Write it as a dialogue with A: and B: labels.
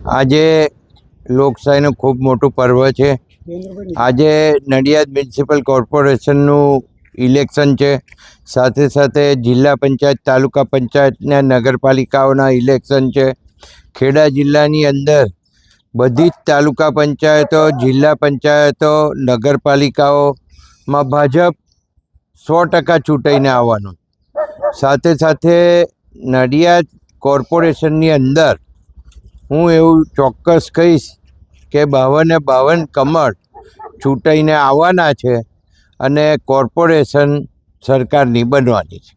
A: આજે લોકશાહીનું ખૂબ મોટું પર્વ છે. આજે નડિયાદ મ્યુનિસિપલ કોર્પોરેશનનું ઇલેક્શન છે. સાથે સાથે જિલ્લા પંચાયત, તાલુકા પંચાયત ને નગરપાલિકાઓના ઇલેક્શન છે. ખેડા જિલ્લાની અંદર બધી જ તાલુકા પંચાયતો, જિલ્લા પંચાયતો, નગરપાલિકાઓમાં ભાજપ 100% ચૂંટાઈને આવવાનું. સાથે સાથે નડિયાદ કોર્પોરેશનની અંદર હું એવું ચોક્કસ કહીશ કે 52 કમળ ચૂંટાઈને આવવાના છે અને કોર્પોરેશન સરકારની બનવાની છે.